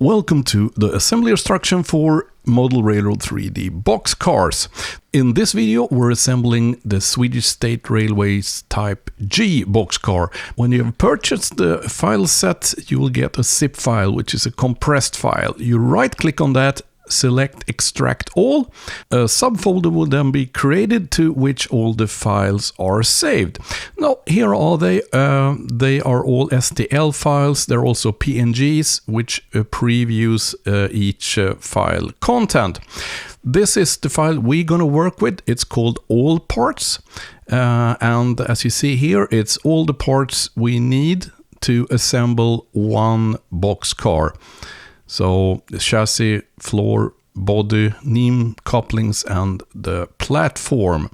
Welcome to the assembly instruction for Modelrailroad3D boxcars. In this video we're assembling the Swedish State Railways Type G boxcar. When you have purchased the file set, you will get a zip file, which is a compressed file. You right click on that, select extract all. A subfolder will then be created to which all the files are saved. Now here are they. They are all stl files. They're also PNGs which previews each file content. This is the file we're gonna work with. It's called all parts, and as you see here, it's all the parts we need to assemble one boxcar. So the chassis, floor, body, NEM, couplings and the platform.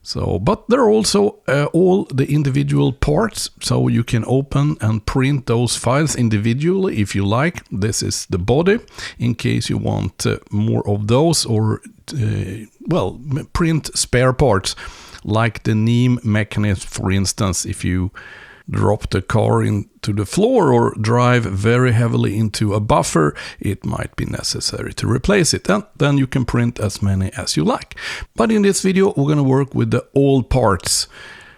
So, but there are also all the individual parts, so you can open and print those files individually if you like. This is the body, in case you want more of those, or well, print spare parts like the NEM-mechanism, for instance. If you drop the car into the floor or drive very heavily into a buffer, it might be necessary to replace it, and then you can print as many as you like. But in this video we're going to work with the all parts.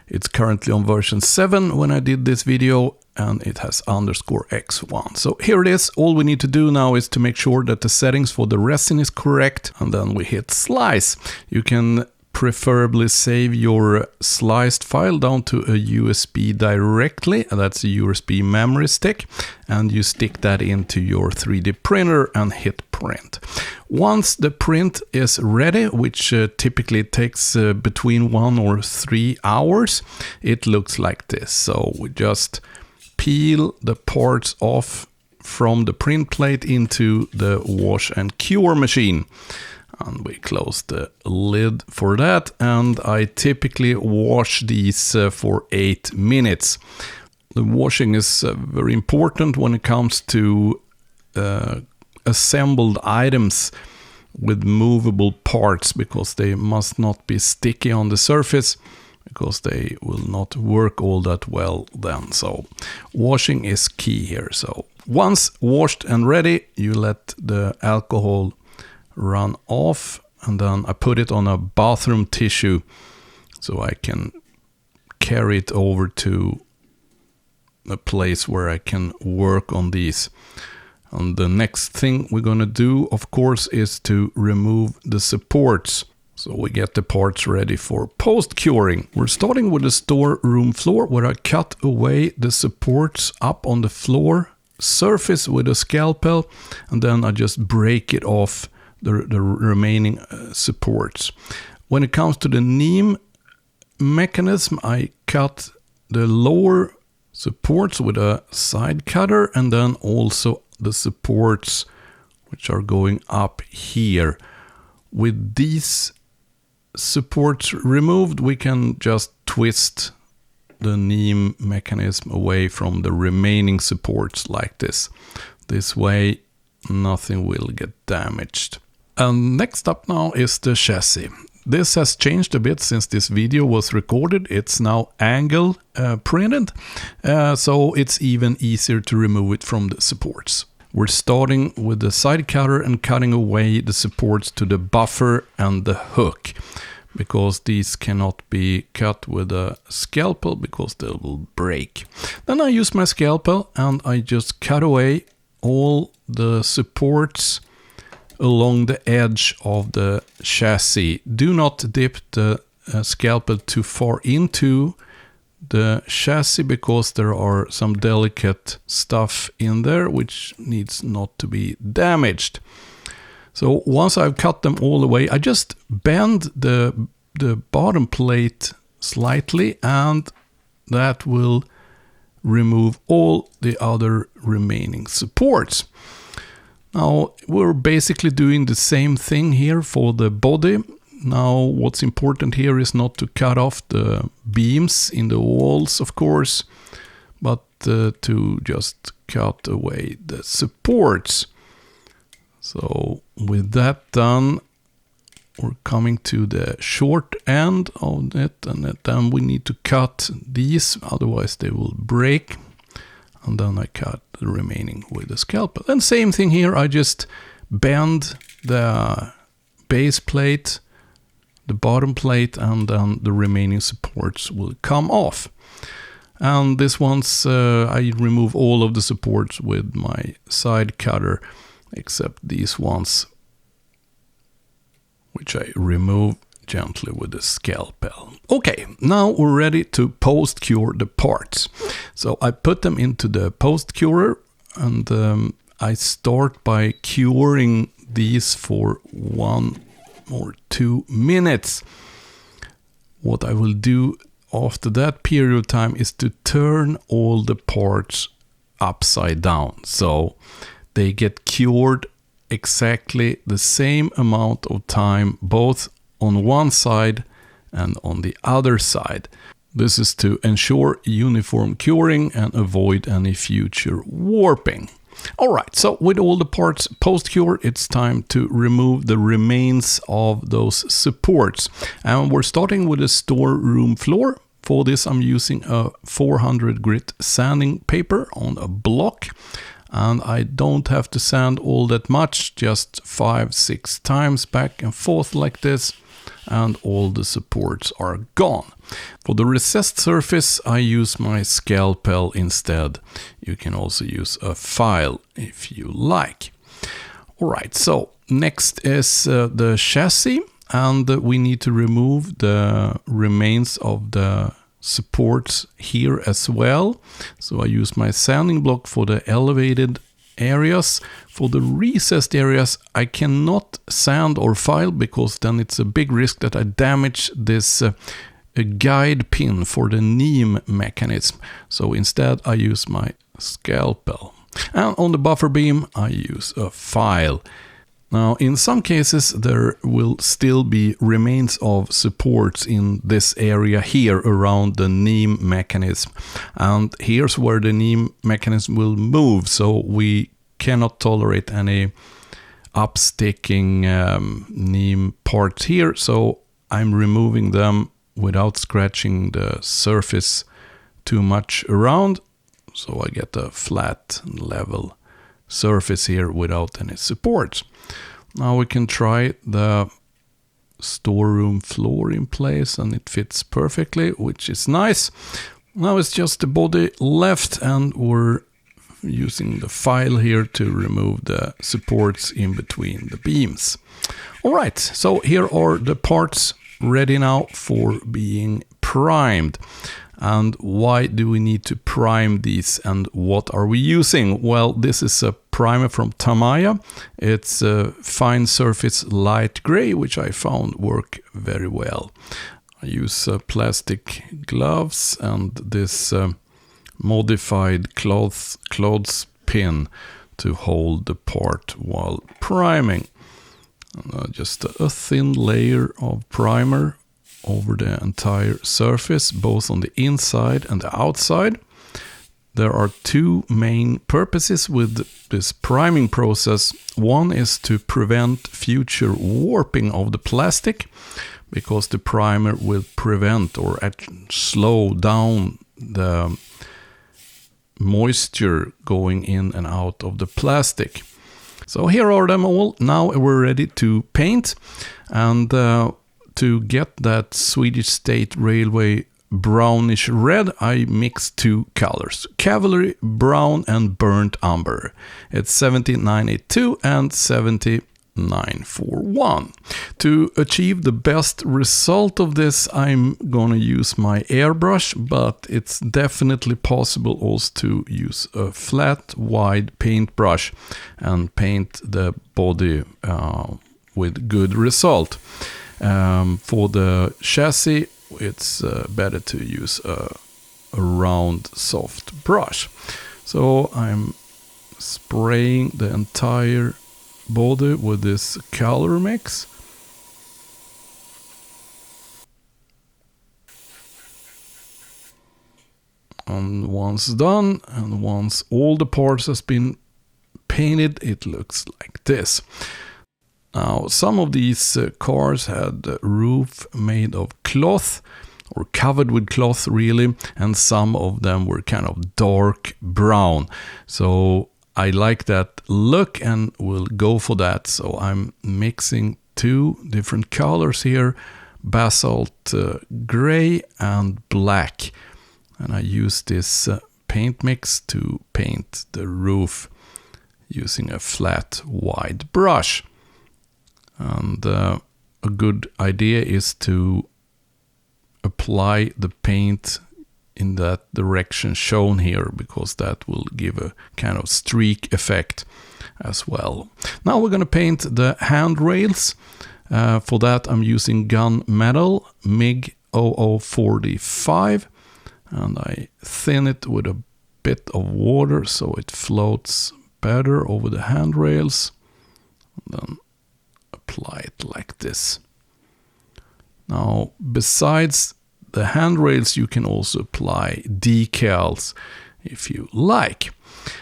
It's currently on version 7 when I did this video, and it has _x1. So here it is. All we need to do now is to make sure that the settings for the resin is correct, and then we hit slice. You can preferably save your sliced file down to a USB directly, and that's a USB memory stick, and you stick that into your 3D printer and hit print. Once the print is ready, which typically takes between 1 or 3 hours, it looks like this. So we just peel the parts off from the print plate into the wash and cure machine. And we close the lid for that, and I typically wash these for 8 minutes. The washing is very important when it comes to assembled items with movable parts, because they must not be sticky on the surface, because they will not work all that well then. So washing is key here. So once washed and ready, you let the alcohol run off, and then I put it on a bathroom tissue so I can carry it over to a place where I can work on these. And the next thing we're gonna do, of course, is to remove the supports. So we get the parts ready for post-curing. We're starting with the storeroom floor, where I cut away the supports up on the floor surface with a scalpel, and then I just break it off the remaining supports. When it comes to the NEM mechanism, I cut the lower supports with a side cutter, and then also the supports which are going up here. With these supports removed, we can just twist the NEM mechanism away from the remaining supports like this. This way nothing will get damaged. And next up now is the chassis. This has changed a bit since this video was recorded. It's now angle printed, so it's even easier to remove it from the supports. We're starting with the side cutter and cutting away the supports to the buffer and the hook, because these cannot be cut with a scalpel because they will break. Then I use my scalpel and I just cut away all the supports along the edge of the chassis. Do not dip the scalpel too far into the chassis, because there are some delicate stuff in there which needs not to be damaged. So once I've cut them all the way, I just bend the bottom plate slightly, and that will remove all the other remaining supports. Now we're basically doing the same thing here for the body. Now what's important here is not to cut off the beams in the walls, of course, but to just cut away the supports. So with that done, we're coming to the short end of it, and then we need to cut these, otherwise they will break. and then I cut the remaining with the scalpel. And same thing here, I just bend the base plate, the bottom plate, and then the remaining supports will come off. And this one's, I remove all of the supports with my side cutter, except these ones, which I remove gently with the scalpel. Okay, now we're ready to post-cure the parts. So I put them into the post-curer, and I start by curing these for 1 or 2 minutes. What I will do after that period of time is to turn all the parts upside down, so they get cured exactly the same amount of time, both on one side and on the other side. This is to ensure uniform curing and avoid any future warping. Alright, so with all the parts post-cure, it's time to remove the remains of those supports. And we're starting with the storeroom floor. For this I'm using a 400 grit sanding paper on a block. And I don't have to sand all that much, just 5-6 times back and forth like this, and all the supports are gone. For the recessed surface I use my scalpel instead. You can also use a file if you like. Alright, so next is the chassis, and we need to remove the remains of the supports here as well. So I use my sanding block for the elevated areas. For the recessed areas I cannot sand or file, because then it's a big risk that I damage this guide pin for the NEM-mechanism. So instead I use my scalpel. And on the buffer beam I use a file. Now in some cases there will still be remains of supports in this area here around the NEM-mechanism. And here's where the NEM-mechanism will move, so we cannot tolerate any upsticking NEM parts here. So I'm removing them without scratching the surface too much around. So I get a flat level surface here without any supports. Now we can try the storeroom floor in place, and it fits perfectly, which is nice. Now it's just the body left, and we're using the file here to remove the supports in between the beams. Alright, so here are the parts ready now for being primed. And why do we need to prime these, and what are we using? Well, this is a primer from Tamiya. It's a fine surface light gray, which I found work very well. I use plastic gloves and this modified clothespin to hold the part while priming. Just a thin layer of primer over the entire surface, both on the inside and the outside. There are two main purposes with this priming process. One is to prevent future warping of the plastic, because the primer will prevent or slow down the moisture going in and out of the plastic. So here are them all. Now we're ready to paint, and to get that Swedish State Railway brownish red, I mix two colors: Cavalry Brown and Burnt Umber. It's 7982 and 7941. To achieve the best result of this, I'm gonna use my airbrush, but it's definitely possible also to use a flat, wide paintbrush and paint the body with good result. For the chassis, it's better to use a round, soft brush. So I'm spraying the entire body with this color mix. And once done, and once all the parts has been painted, it looks like this. Now, some of these cars had a roof made of cloth, or covered with cloth really, and some of them were kind of dark brown. So I like that look and will go for that. So I'm mixing 2 different colors here, basalt gray and black. And I use this paint mix to paint the roof using a flat wide brush. And a good idea is to apply the paint in that direction shown here, because that will give a kind of streak effect as well. Now we're going to paint the handrails. For that I'm using gunmetal MIG 0045, and I thin it with a bit of water so it floats better over the handrails. Then apply it like this. Now, besides the handrails, you can also apply decals if you like.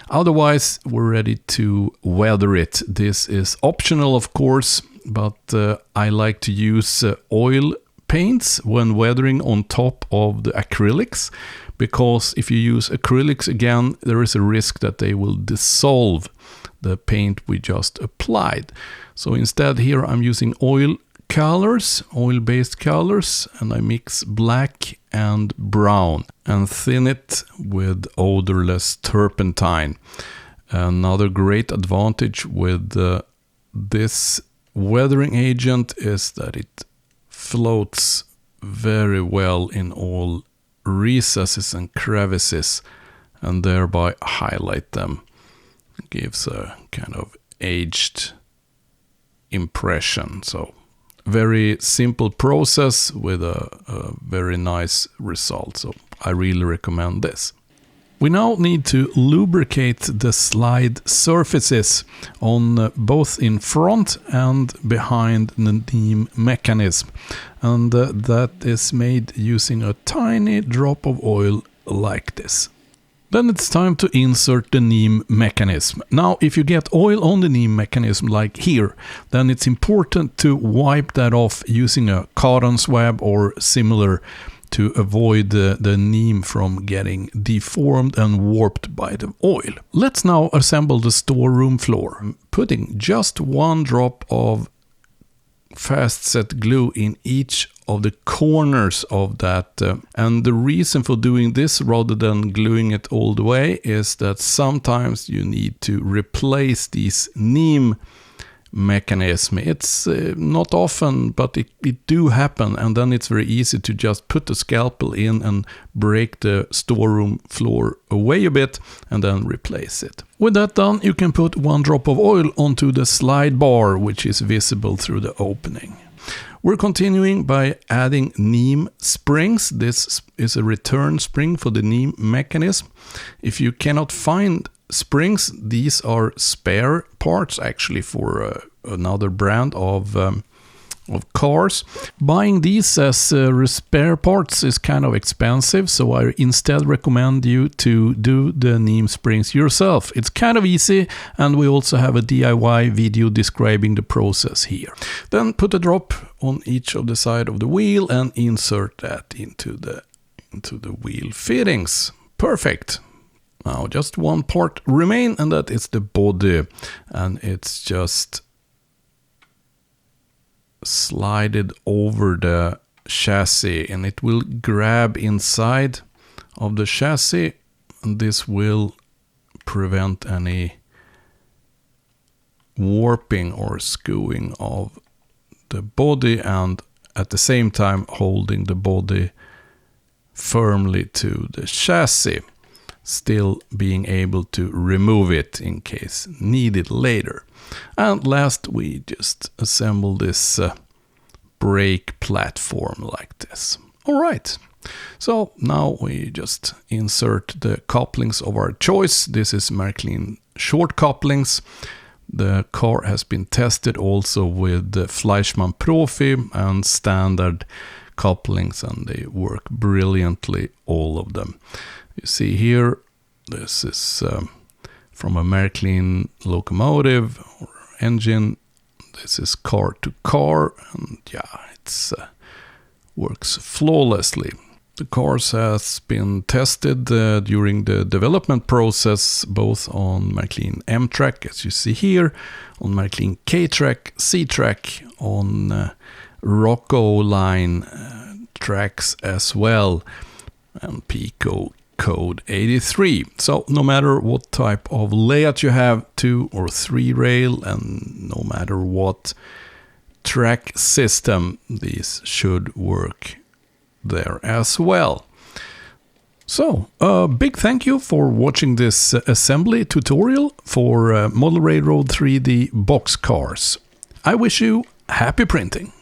Otherwise, we're ready to weather it. This is optional, of course, but I like to use oil paints when weathering on top of the acrylics, because if you use acrylics again, there is a risk that they will dissolve the paint we just applied. So instead here I'm using oil colors, oil-based colors, and I mix black and brown and thin it with odorless turpentine. Another great advantage with this weathering agent is that it floats very well in all recesses and crevices and thereby highlight them. It gives a kind of aged impression. So very simple process with a very nice result. So I really recommend this. We now need to lubricate the slide surfaces on both in front and behind the NEM-mechanism. And that is made using a tiny drop of oil like this. Then it's time to insert the NEM-mechanism. Now, if you get oil on the NEM-mechanism like here, then it's important to wipe that off using a cotton swab or similar to avoid the NEM from getting deformed and warped by the oil. Let's now assemble the storeroom floor, putting just 1 drop of fast set glue in each of the corners of that. And the reason for doing this rather than gluing it all the way is that sometimes you need to replace these NEM mechanism. It's not often, but it do happen, and then it's very easy to just put the scalpel in and break the storeroom floor away a bit and then replace it. With that done, you can put 1 drop of oil onto the slide bar, which is visible through the opening. We're continuing by adding NEM springs. This is a return spring for the NEM mechanism. If you cannot find springs, these are spare parts actually for another brand of cars. Buying these as spare parts is kind of expensive, so I instead recommend you to do the NEM springs yourself. It's kind of easy, and we also have a DIY video describing the process here. Then put a drop on each of the side of the wheel and insert that into the wheel fittings. Perfect. Now just 1 part remain, and that is the body, and it's just slided over the chassis, and it will grab inside of the chassis, and this will prevent any warping or skewing of the body, and at the same time holding the body firmly to the chassis, still being able to remove it in case needed later. And last, we just assemble this brake platform like this. All right, so now we just insert the couplings of our choice. This is Märklin short couplings. The car has been tested also with the Fleischmann Profi and standard couplings, and they work brilliantly, all of them. You see here, this is from a Märklin locomotive or engine. This is car to car, and yeah, it's works flawlessly. The cars has been tested during the development process, both on Märklin M-Track, as you see here, on Märklin K-Track, C-Track, on Rocco line tracks as well, and Pico Code 83. So no matter what type of layout you have, 2 or 3 rail, and no matter what track system, these should work there as well. So a big thank you for watching this assembly tutorial for Modelrailroad 3D box cars. I wish you happy printing.